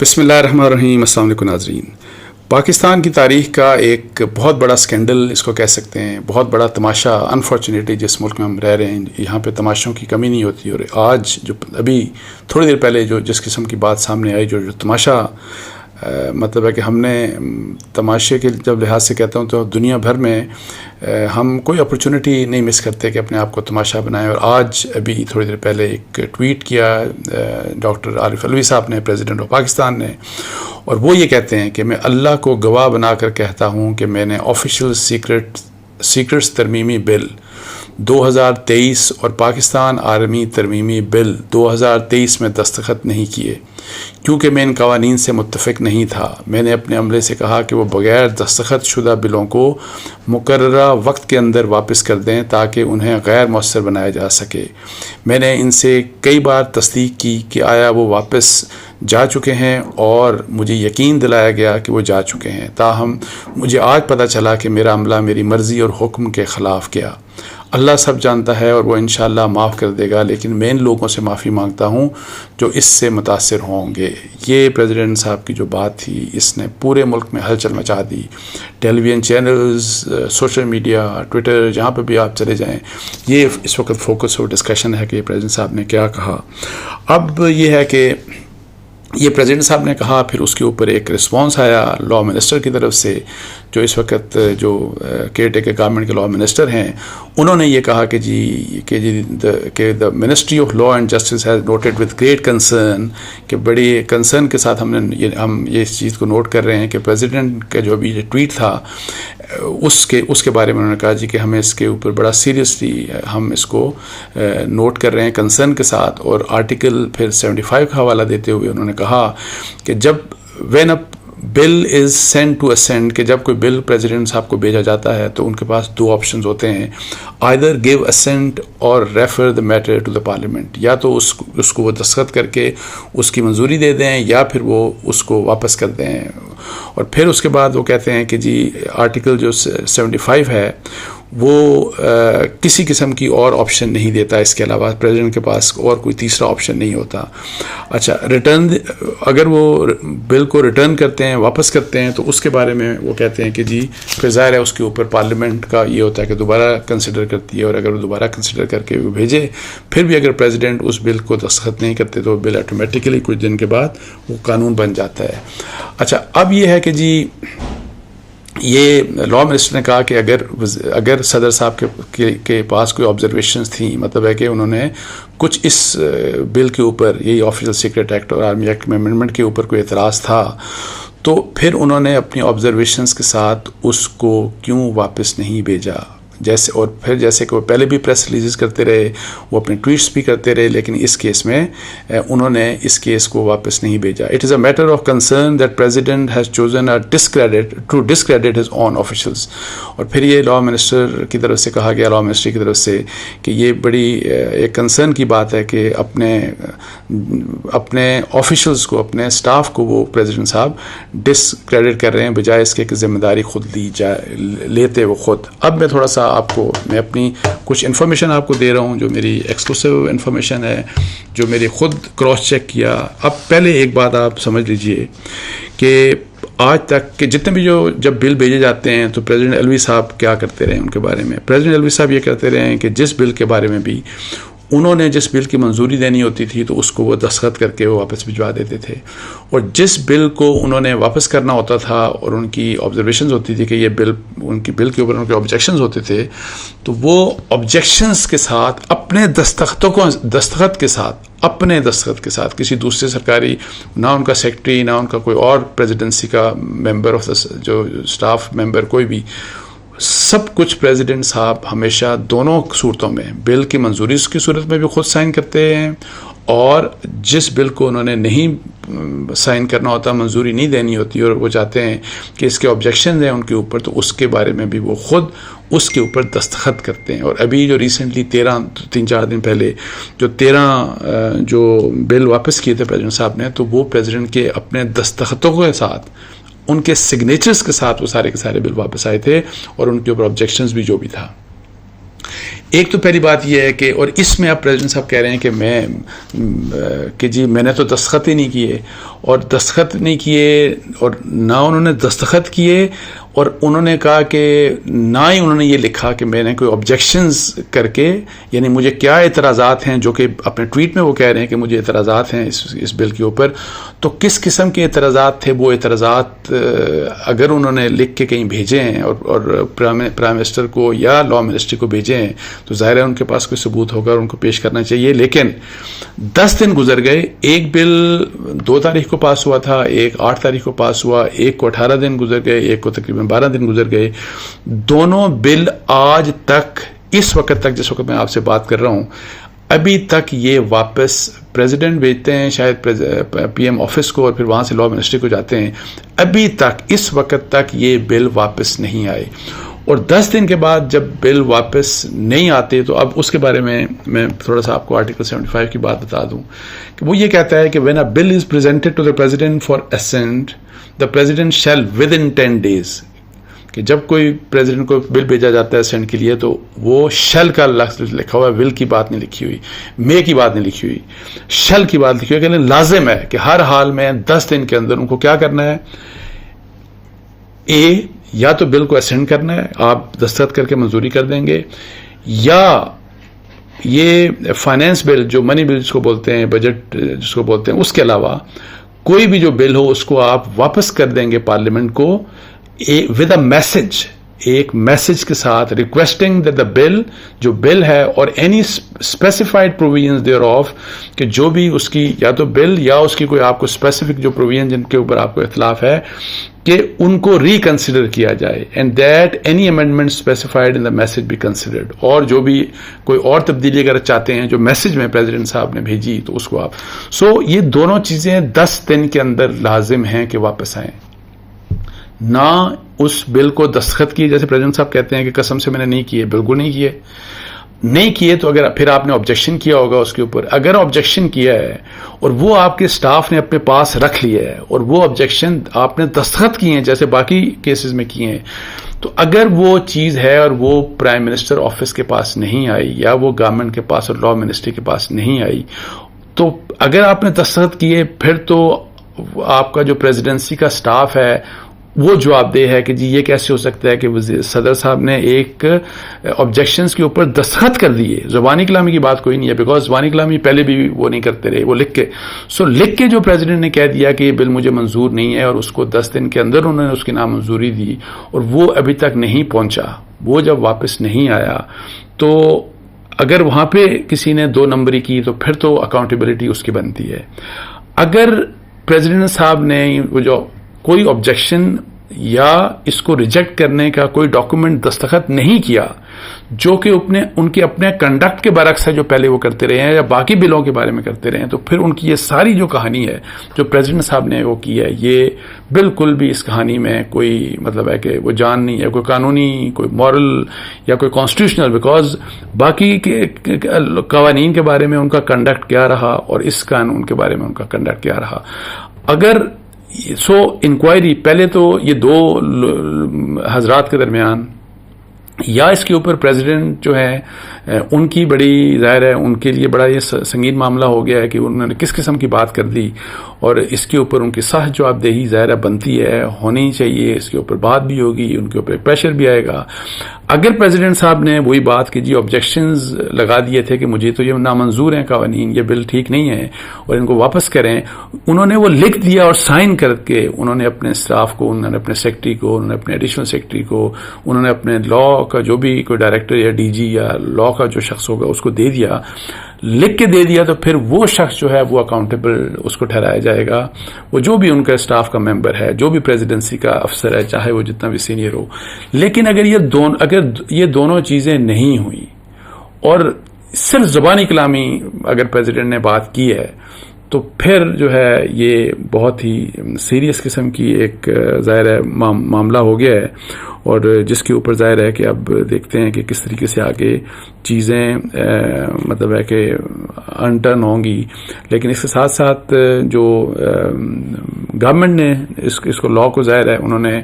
بسم اللہ الرحمن الرحیم. السلام علیکم ناظرین. پاکستان کی تاریخ کا ایک بہت بڑا سکینڈل اس کو کہہ سکتے ہیں, بہت بڑا تماشا. انفارچونیٹلی جس ملک میں ہم رہ رہے ہیں یہاں پہ تماشوں کی کمی نہیں ہوتی, اور آج جو ابھی تھوڑی دیر پہلے جو جس قسم کی بات سامنے آئی, جو تماشا مطلب ہے کہ ہم نے تماشے کے جب لحاظ سے کہتا ہوں تو دنیا بھر میں ہم کوئی اپرچونٹی نہیں مس کرتے کہ اپنے آپ کو تماشا بنائیں. اور آج ابھی تھوڑی دیر پہلے ایک ٹویٹ کیا ڈاکٹر عارف علوی صاحب نے, پریزیڈنٹ آف پاکستان نے, اور وہ یہ کہتے ہیں کہ میں اللہ کو گواہ بنا کر کہتا ہوں کہ میں نے آفیشیل سیکرٹس ترمیمی بل 2023 اور پاکستان آرمی ترمیمی بل 2023 میں دستخط نہیں کیے کیونکہ میں ان قوانین سے متفق نہیں تھا. میں نے اپنے عملے سے کہا کہ وہ بغیر دستخط شدہ بلوں کو مقررہ وقت کے اندر واپس کر دیں تاکہ انہیں غیر مؤثر بنایا جا سکے. میں نے ان سے کئی بار تصدیق کی کہ آیا وہ واپس جا چکے ہیں, اور مجھے یقین دلایا گیا کہ وہ جا چکے ہیں. تاہم مجھے آج پتہ چلا کہ میرا عملہ میری مرضی اور حکم کے خلاف گیا. اللہ سب جانتا ہے اور وہ انشاءاللہ معاف کر دے گا, لیکن میں ان لوگوں سے معافی مانگتا ہوں جو اس سے متاثر ہوں گے. یہ پریزیڈنٹ صاحب کی جو بات تھی اس نے پورے ملک میں ہلچل مچا دی. Television channels, social media, Twitter, جہاں پہ بھی آپ چلے جائیں, یہ اس وقت فوکس اور ڈسکشن ہے کہ پریزیڈنٹ صاحب نے کیا کہا. اب یہ ہے کہ یہ پریزیڈنٹ صاحب نے کہا, پھر اس کے اوپر ایک رسپانس آیا لا منسٹر کی طرف سے, جو اس وقت جو کیئر ٹیکر گورنمنٹ کے لا منسٹر ہیں. انہوں نے یہ کہا کہ the ministry of law and justice has noted with great concern, کہ بڑی کنسرن کے ساتھ ہم یہ اس چیز کو نوٹ کر رہے ہیں کہ پریزیڈنٹ کا جو ابھی ٹویٹ تھا اس کے بارے میں انہوں نے کہا کہ ہمیں اس کے اوپر بڑا سیریسلی ہم اس کو نوٹ کر رہے ہیں کنسرن کے ساتھ. اور آرٹیکل پھر 75 کا حوالہ دیتے ہوئے انہوں نے کہا کہ جب when a bill is sent to assent, کہ جب کوئی بل پریزیڈنٹ صاحب کو بھیجا جاتا ہے تو ان کے پاس دو آپشنز ہوتے ہیں, آئدر گیو اسینٹ اور refer the matter to the parliament. یا تو اس کو وہ دستخط کر کے اس کی منظوری دے دیں, یا پھر وہ اس کو واپس کر دیں. اور پھر اس کے بعد وہ کہتے ہیں کہ جی آرٹیکل جو 75 ہے وہ کسی قسم کی اور آپشن نہیں دیتا, اس کے علاوہ پریزیڈنٹ کے پاس اور کوئی تیسرا آپشن نہیں ہوتا. اچھا, ریٹرن, اگر وہ بل کو ریٹرن کرتے ہیں, واپس کرتے ہیں, تو اس کے بارے میں وہ کہتے ہیں کہ جی پھر ظاہر ہے اس کے اوپر پارلیمنٹ کا یہ ہوتا ہے کہ دوبارہ کنسیڈر کرتی ہے, اور اگر وہ دوبارہ کنسیڈر کر کے وہ بھیجے, پھر بھی اگر پریزیڈنٹ اس بل کو دستخط نہیں کرتے تو بل آٹومیٹکلی کچھ دن کے بعد وہ قانون بن جاتا ہے. اچھا, اب یہ ہے کہ جی یہ لا منسٹر نے کہا کہ اگر صدر صاحب کے پاس کوئی آبزرویشنز تھیں, مطلب ہے کہ انہوں نے کچھ اس بل کے اوپر, یہی آفیشل سیکرٹ ایکٹ اور آرمی ایکٹ میں امینڈمنٹ کے اوپر کوئی اعتراض تھا, تو پھر انہوں نے اپنی آبزرویشنز کے ساتھ اس کو کیوں واپس نہیں بھیجا. جیسے اور پھر جیسے کہ وہ پہلے بھی پریس ریلیزز کرتے رہے, وہ اپنے ٹویٹس بھی کرتے رہے, لیکن اس کیس میں انہوں نے اس کیس کو واپس نہیں بھیجا. It is a matter of concern that president has chosen to discredit his own officials. اور پھر یہ لا منسٹر کی طرف سے کہا گیا, لا منسٹری کی طرف سے, کہ یہ بڑی ایک کنسرن کی بات ہے کہ اپنے آفیشلز کو, اپنے اسٹاف کو وہ پریزیڈنٹ صاحب ڈسکریڈٹ کر رہے ہیں, بجائے اس کے کہ ذمہ داری خود لیتے وہ خود. اب میں تھوڑا سا میں اپنی کچھ انفارمیشن آپ کو دے رہا ہوں جو میری ایکسکلوسیو انفارمیشن ہے, جو میری خود کراس چیک کیا. اب پہلے ایک بات آپ سمجھ لیجئے کہ آج تک کہ جتنے بھی جب بل بھیجے جاتے ہیں تو پریزیڈنٹ علوی صاحب کیا کرتے رہے ان کے بارے میں. پریزیڈنٹ علوی صاحب یہ کرتے رہے ہیں کہ جس بل کے بارے میں بھی انہوں نے جس بل کی منظوری دینی ہوتی تھی تو اس کو وہ دستخط کر کے وہ واپس بھجوا دیتے تھے, اور جس بل کو انہوں نے واپس کرنا ہوتا تھا اور ان کی آبزرویشنز ہوتی تھی کہ یہ بل, ان کی بل کے اوپر ان کے آبجیکشنز ہوتے تھے, تو وہ آبجیکشنز کے ساتھ اپنے دستخط کے ساتھ کسی دوسرے سرکاری, نہ ان کا سیکرٹری, نہ ان کا کوئی اور پریزیڈنسی کا ممبر آف جو اسٹاف ممبر, کوئی بھی, سب کچھ پریزیڈنٹ صاحب ہمیشہ دونوں صورتوں میں, بل کی منظوری کی صورت میں بھی خود سائن کرتے ہیں, اور جس بل کو انہوں نے نہیں سائن کرنا ہوتا, منظوری نہیں دینی ہوتی, اور وہ چاہتے ہیں کہ اس کے آبجیکشن ہیں ان کے اوپر, تو اس کے بارے میں بھی وہ خود اس کے اوپر دستخط کرتے ہیں. اور ابھی جو ریسنٹلی 3-4 دن پہلے جو 13 جو بل واپس کیے تھے پریزیڈنٹ صاحب نے, تو وہ پریزیڈنٹ کے اپنے دستخطوں کے ساتھ, ان کے سگنیچرز کے ساتھ وہ سارے کے سارے بل واپس آئے تھے, اور ان کے اوپر آبجیکشنز بھی جو بھی تھا. ایک تو پہلی بات یہ ہے کہ اور اس میں اب پریزیڈنٹ صاحب کہہ رہے ہیں کہ جی میں نے تو دستخط ہی نہیں کیے، اور دستخط نہیں کیے اور نہ انہوں نے دستخط کیے، اور انہوں نے کہا کہ نہ ہی انہوں نے یہ لکھا کہ میں نے کوئی آبجیکشنز کر کے، یعنی مجھے کیا اعتراضات ہیں، جو کہ اپنے ٹویٹ میں وہ کہہ رہے ہیں کہ مجھے اعتراضات ہیں اس بل کے اوپر، تو کس قسم کے اعتراضات تھے وہ اعتراضات اگر انہوں نے لکھ کے کہیں بھیجے ہیں اور پرائم منسٹر کو یا لا منسٹری کو بھیجے ہیں تو ظاہر ہے ان کے پاس کوئی ثبوت ہوگا اور ان کو پیش کرنا چاہیے. لیکن 10 دن گزر گئے، ایک بل 2 تاریخ کو پاس ہوا تھا، ایک 8 تاریخ کو پاس ہوا، ایک کو 18 دن گزر گئے، ایک کو تقریباً 12 دن گزر گئے. دونوں بل آج تک، اس وقت تک جس وقت میں آپ سے بات کر رہا ہوں، ابھی تک یہ واپس پریزیڈنٹ بھیجتے ہیں شاید پی ایم آفس کو، اور پھر وہاں سے لا منسٹری کو جاتے ہیں. ابھی تک اس وقت تک یہ بل واپس نہیں آئے، اور 10 دن کے بعد جب بل واپس نہیں آتے تو اب اس کے بارے میں تھوڑا سا آپ کو آرٹیکل 75 کی بات بتا دوں کہ وہ یہ کہتا ہے کہ when a bill is presented to the president for assent, the president shall within 10 days، کہ جب کوئی پریزیڈنٹ کو بل بھیجا جاتا ہے سینٹ کے لیے تو وہ شل کا لفظ لکھا ہوا ہے، ول کی بات نہیں لکھی ہوئی، مے کی بات نہیں لکھی ہوئی، شل کی بات لکھی ہوئی، کہ لازم ہے کہ ہر حال میں 10 دن کے اندر ان کو کیا کرنا ہے، یا تو بل کو اسینڈ کرنا ہے، آپ دستخط کر کے منظوری کر دیں گے، یا یہ فائنینس بل جو منی بل جس کو بولتے ہیں، بجٹ جس کو بولتے ہیں، اس کے علاوہ کوئی بھی جو بل ہو اس کو آپ واپس کر دیں گے پارلیمنٹ کو ود اے میسج، ایک میسج کے ساتھ ریکویسٹنگ دیٹ دا بل، جو بل ہے اور any specified provisions thereof, کہ جو بھی اس کی یا تو بل یا اس کی کوئی آپ کو اسپیسیفک جو پروویژن جن کے اوپر آپ کو اختلاف ہے کہ ان کو ریکنسیڈر کیا جائے، and that any amendment specified in the message be considered, اور جو بھی کوئی اور تبدیلی اگر چاہتے ہیں جو میسج میں پریزیڈنٹ صاحب نے بھیجی تو اس کو آپ یہ دونوں چیزیں 10 دن کے اندر لازم ہیں کہ واپس آئیں. نہ اس بل کو دستخط کیے، جیسے پریزیڈنٹ صاحب کہتے ہیں کہ قسم سے میں نے نہیں کیے، بالکل نہیں کیے تو اگر پھر آپ نے آبجیکشن کیا ہوگا اس کے اوپر، اگر آبجیکشن کیا ہے اور وہ آپ کے سٹاف نے اپنے پاس رکھ لیا ہے اور وہ آبجیکشن آپ نے دستخط کیے ہیں جیسے باقی کیسز میں کیے ہیں، تو اگر وہ چیز ہے اور وہ پرائم منسٹر آفس کے پاس نہیں آئی یا وہ گورنمنٹ کے پاس اور لا منسٹری کے پاس نہیں آئی، تو اگر آپ نے دستخط کیے پھر تو آپ کا جو پریزیڈنسی کا سٹاف ہے وہ جواب دہ ہے کہ جی یہ کیسے ہو سکتا ہے کہ صدر صاحب نے ایک آبجیکشنز کے اوپر دستخط کر دیے. زبانی کلامی کی بات کوئی نہیں ہے، بیکاز زبانی کلامی پہلے بھی وہ نہیں کرتے رہے، وہ لکھ کے جو پریزیڈنٹ نے کہہ دیا کہ یہ بل مجھے منظور نہیں ہے، اور اس کو 10 دن کے اندر انہوں نے اس کی نامنظوری دی اور وہ ابھی تک نہیں پہنچا، وہ جب واپس نہیں آیا تو اگر وہاں پہ کسی نے 2 نمبری کی تو پھر تو اکاؤنٹیبلٹی اس کی بنتی ہے. اگر پریزیڈنٹ صاحب نے وہ جو کوئی آبجیکشن یا اس کو ریجیکٹ کرنے کا کوئی ڈاکومنٹ دستخط نہیں کیا جو کہ ان کے اپنے کنڈکٹ کے برعکس ہے جو پہلے وہ کرتے رہے ہیں یا باقی بلوں کے بارے میں کرتے رہے ہیں، تو پھر ان کی یہ ساری جو کہانی ہے جو پریزیڈنٹ صاحب نے وہ کی ہے، یہ بالکل بھی اس کہانی میں کوئی مطلب ہے کہ وہ جان نہیں ہے، کوئی قانونی، کوئی مورل یا کوئی کانسٹیٹیوشنل، بیکاز باقی کے قوانین کے بارے میں ان کا کنڈکٹ کیا رہا اور اس قانون کے بارے میں ان کا کنڈکٹ کیا رہا. اگر انکوائری پہلے تو یہ 2 حضرات کے درمیان یا اس کے اوپر پریزیڈنٹ جو ہے ان کی بڑی ظاہر ہے ان کے لیے بڑا یہ سنگین معاملہ ہو گیا ہے کہ انہوں نے کس قسم کی بات کر دی، اور اس کے اوپر ان کی صح جواب دہی ظاہر بنتی ہے، ہونی چاہیے، اس کے اوپر بات بھی ہوگی، ان کے اوپر پریشر بھی آئے گا. اگر پریزیڈنٹ صاحب نے وہی بات کہ جی آبجیکشنز لگا دیے تھے کہ مجھے تو یہ نامنظور ہیں قوانین، یہ بل ٹھیک نہیں ہے اور ان کو واپس کریں، انہوں نے وہ لکھ دیا اور سائن کر کے انہوں نے اپنے اسٹاف کو، انہوں نے اپنے سیکرٹری کو، انہوں نے اپنے ایڈیشنل سیکرٹری کو، انہوں نے اپنے لا کا جو بھی کوئی ڈائریکٹر یا ڈی جی یا لا کا جو شخص ہوگا اس کو دے دیا، لکھ کے دے دیا، تو پھر وہ شخص جو ہے وہ اکاؤنٹیبل اس کو ٹھہرایا جائے گا، وہ جو بھی ان کا اسٹاف کا ممبر ہے، جو بھی پریزیڈنسی کا افسر ہے، چاہے وہ جتنا بھی سینئر ہو. لیکن اگر یہ دونوں چیزیں نہیں ہوئی اور صرف زبانی کلامی اگر پریزیڈنٹ نے بات کی ہے تو پھر جو ہے یہ بہت ہی سیریس قسم کی ایک ظاہر ہے معاملہ ہو گیا ہے، اور جس کے اوپر ظاہر ہے کہ اب دیکھتے ہیں کہ کس طریقے سے آگے چیزیں مطلب ہے کہ انٹرن ہوں گی. لیکن اس کے ساتھ ساتھ جو گورنمنٹ نے اس کو لاء کو ظاہر ہے انہوں نے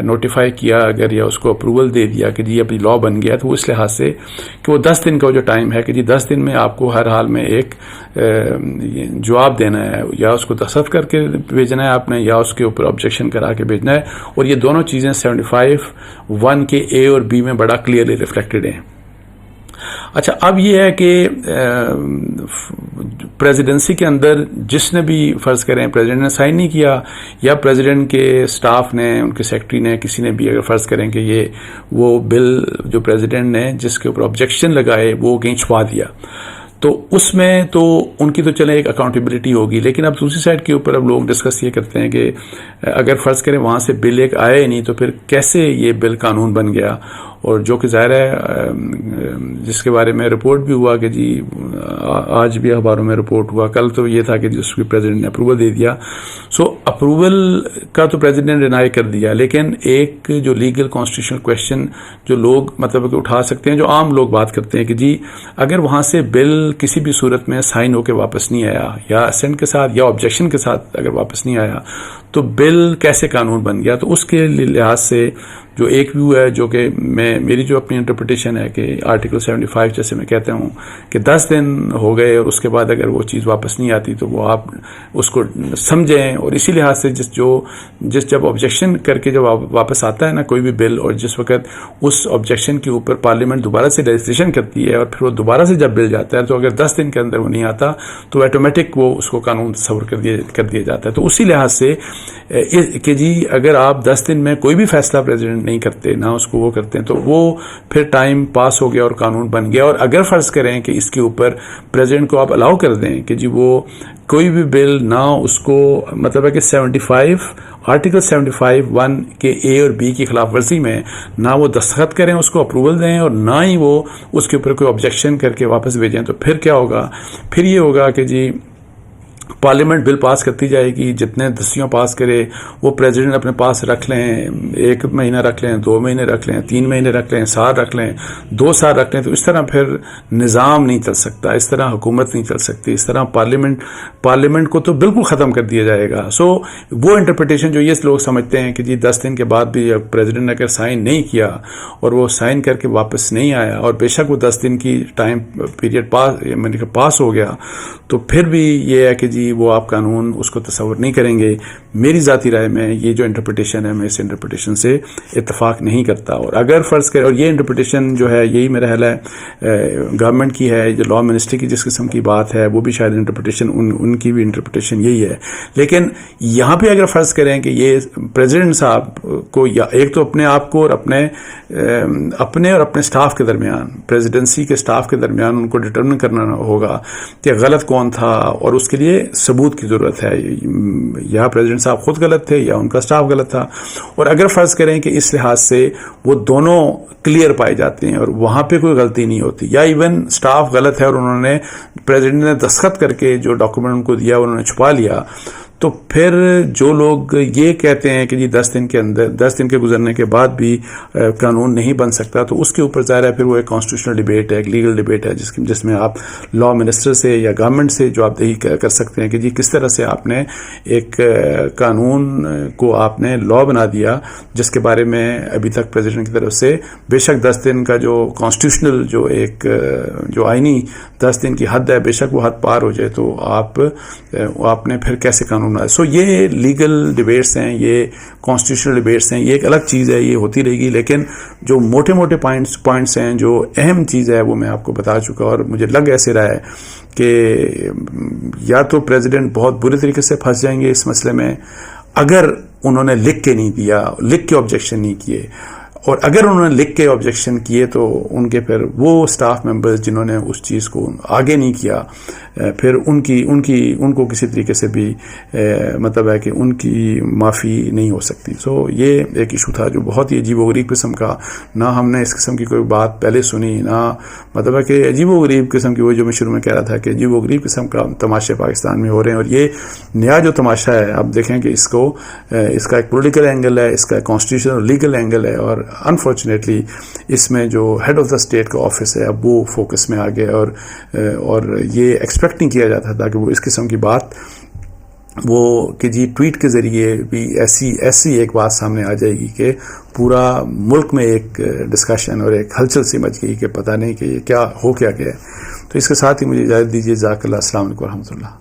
نوٹیفائی کیا اگر یا اس کو اپروول دے دیا کہ جی اب یہ لاء بن گیا، تو وہ اس لحاظ سے کہ وہ 10 دن کا جو ٹائم ہے کہ جی 10 دن میں آپ کو ہر حال میں ایک جواب دینا ہے، یا اس کو دستخط کر کے بھیجنا ہے آپ نے، یا اس کے اوپر آبجیکشن کرا کے بھیجنا ہے. اور یہ دونوں چیزیں 75(1) کے اے اور بی میں بڑا کلیئرلی ریفلیکٹڈ ہیں. اچھا، اب یہ ہے کہ پریزیڈنسی کے اندر جس نے بھی فرض کریں پریزیڈنٹ نے سائن نہیں کیا، یا پریزیڈنٹ کے سٹاف نے، ان کے سیکرٹری نے، کسی نے بھی اگر فرض کریں کہ یہ وہ بل جو پریزیڈنٹ نے جس کے اوپر آبجیکشن لگائے وہ کہیں چھپا دیا، تو اس میں تو ان کی تو چلیں ایک اکاؤنٹیبلٹی ہوگی. لیکن اب دوسری سائڈ کے اوپر اب لوگ ڈسکس یہ کرتے ہیں کہ اگر فرض کریں وہاں سے بل ایک آیا ہی نہیں، تو پھر کیسے یہ بل قانون بن گیا. اور جو کہ ظاہر ہے جس کے بارے میں رپورٹ بھی ہوا کہ جی آج بھی اخباروں میں رپورٹ ہوا، کل تو یہ تھا کہ جس کی پریزیڈنٹ نے اپروول دے دیا. سو اپروول کا تو پریزیڈنٹ نے ڈینائی کر دیا، لیکن ایک جو لیگل کانسٹیٹیوشنل کویشچن جو لوگ مطلب کہ اٹھا سکتے ہیں، جو عام لوگ بات کرتے ہیں کہ جی اگر وہاں سے بل کسی بھی صورت میں سائن ہو کے واپس نہیں آیا، یا اسینٹ کے ساتھ یا آبجیکشن کے ساتھ اگر واپس نہیں آیا، تو بل کیسے قانون بن گیا. تو اس کے لحاظ سے جو ایک ویو ہے، جو کہ میری جو اپنی انٹرپریٹیشن ہے کہ آرٹیکل 75 جیسے میں کہتا ہوں کہ 10 دن ہو گئے اور اس کے بعد اگر وہ چیز واپس نہیں آتی تو وہ آپ اس کو سمجھیں. اور اسی لحاظ سے جب آبجیکشن کر کے جب واپس آتا ہے نا کوئی بھی بل، اور جس وقت اس آبجیکشن کے اوپر پارلیمنٹ دوبارہ سے رجسٹریشن کرتی ہے اور پھر وہ دوبارہ سے جب بل جاتا ہے، تو اگر 10 دن کے اندر وہ نہیں آتا تو آٹومیٹک وہ اس کو قانون تصور کر دیا جاتا ہے. تو اسی لحاظ سے کہ جی اگر آپ 10 دن میں کوئی بھی فیصلہ پریزیڈنٹ نہیں کرتے، نہ اس کو وہ کرتے ہیں، تو وہ پھر ٹائم پاس ہو گیا اور قانون بن گیا. اور اگر فرض کریں کہ اس کے اوپر پریزیڈنٹ کو آپ الاؤ کر دیں کہ جی وہ کوئی بھی بل نہ اس کو مطلب ہے کہ آرٹیکل 75(1) کے اے اور بی کی خلاف ورزی میں نہ وہ دستخط کریں، اس کو اپروول دیں، اور نہ ہی وہ اس کے اوپر کوئی آبجیکشن کر کے واپس بھیجیں، تو پھر کیا ہوگا؟ پھر یہ ہوگا کہ جی پارلیمنٹ بل پاس کرتی جائے گی، جتنے دستیوں پاس کرے وہ پریزیڈنٹ اپنے پاس رکھ لیں، 1 مہینہ رکھ لیں، 2 مہینے رکھ لیں، 3 مہینے رکھ لیں، سال رکھ لیں، 2 سال رکھ لیں. تو اس طرح پھر نظام نہیں چل سکتا، اس طرح حکومت نہیں چل سکتی، اس طرح پارلیمنٹ کو تو بالکل ختم کر دیا جائے گا. سو وہ انٹرپریٹیشن جو یہ لوگ سمجھتے ہیں کہ جی 10 دن کے بعد بھی پریزیڈنٹ نے اگر سائن نہیں کیا اور وہ سائن کر کے واپس نہیں آیا، اور بے شک وہ 10 دن کی ٹائم پیریڈ پاس ہو گیا، تو پھر بھی یہ ہے کہ جی وہ آپ قانون اس کو تصور نہیں کریں گے. میری ذاتی رائے میں یہ جو انٹرپریٹیشن ہے، میں اس انٹرپریٹیشن سے اتفاق نہیں کرتا. اور اگر فرض کریں، اور یہ انٹرپریٹیشن جو ہے یہی میرا خیال ہے گورنمنٹ کی ہے، جو لا منسٹری کی جس قسم کی بات ہے، وہ بھی شاید انٹرپریٹیشن ان کی بھی انٹرپریٹیشن یہی ہے. لیکن یہاں پہ اگر فرض کریں کہ یہ پریزیڈنٹ صاحب کو، یا ایک تو اپنے آپ کو اور اپنے سٹاف کے درمیان، پریزیڈنسی کے سٹاف کے درمیان ان کو ڈٹرمن کرنا ہوگا کہ غلط کون تھا، اور اس کے لیے ثبوت کی ضرورت ہے. یا پریزیڈنٹ صاحب خود غلط تھے یا ان کا سٹاف غلط تھا. اور اگر فرض کریں کہ اس لحاظ سے وہ دونوں کلیئر پائے جاتے ہیں اور وہاں پہ کوئی غلطی نہیں ہوتی، یا ایون سٹاف غلط ہے اور انہوں نے پریزیڈنٹ نے دستخط کر کے جو ڈاکومنٹ ان کو دیا انہوں نے چھپا لیا، تو پھر جو لوگ یہ کہتے ہیں کہ جی 10 دن کے گزرنے کے بعد بھی قانون نہیں بن سکتا، تو اس کے اوپر ظاہر ہے پھر وہ ایک کانسٹیٹیوشنل ڈیبیٹ ہے، ایک لیگل ڈیبیٹ ہے، جس میں آپ لا منسٹر سے یا گورنمنٹ سے جواب دہی کر سکتے ہیں کہ جی کس طرح سے آپ نے ایک قانون کو آپ نے لا بنا دیا، جس کے بارے میں ابھی تک پریزیڈنٹ کی طرف سے بے شک 10 دن کا جو کانسٹیٹیوشنل جو آئینی 10 دن کی حد ہے، بے شک وہ حد پار ہو جائے تو آپ نے پھر کیسے قانون. سو یہ لیگل ڈیبیٹس ہیں، یہ کانسٹیٹیوشنل ڈیبیٹس ہیں، یہ ایک الگ چیز ہے، یہ ہوتی رہے گی. لیکن جو موٹے پوائنٹس ہیں، جو اہم چیز ہے، وہ میں آپ کو بتا چکا. اور مجھے لگ ایسے رہا ہے کہ یا تو پریزیڈنٹ بہت برے طریقے سے پھنس جائیں گے اس مسئلے میں اگر انہوں نے لکھ کے نہیں دیا، لکھ کے آبجیکشن نہیں کیے. اور اگر انہوں نے لکھ کے آبجیکشن کیے تو ان کے پھر وہ اسٹاف ممبرز جنہوں نے اس چیز کو آگے نہیں کیا، پھر ان کو کسی طریقے سے بھی مطلب ہے کہ ان کی معافی نہیں ہو سکتی. سو یہ ایک ایشو تھا جو بہت ہی عجیب و غریب قسم کا، نہ ہم نے اس قسم کی کوئی بات پہلے سنی، نہ مطلب ہے کہ عجیب و غریب قسم کی، وہ جو میں شروع میں کہہ رہا تھا کہ عجیب و غریب قسم کا تماشے پاکستان میں ہو رہے ہیں. اور یہ نیا جو تماشا ہے، آپ دیکھیں کہ اس کا ایک پولیٹیکل اینگل ہے، اس کا کانسٹیٹیوشنل اور لیگل اینگل ہے، اور انفارچونیٹلی اس میں جو ہیڈ آف دا اسٹیٹ کا آفس ہے اب وہ فوکس میں آ گیا. اور یہ ایکسپیکٹ نہیں کیا جاتا تھا کہ وہ اس قسم کی بات وہ کہ جی ٹویٹ کے ذریعے بھی ایسی ایک بات سامنے آ جائے گی کہ پورا ملک میں ایک ڈسکشن اور ایک ہلچل سی مچ گئی کہ پتہ نہیں کہ یہ کیا ہو کیا گیا ہے. تو اس کے ساتھ ہی مجھے اجازت دیجیے. جزاک اللہ. السلام علیکم و رحمۃ اللہ.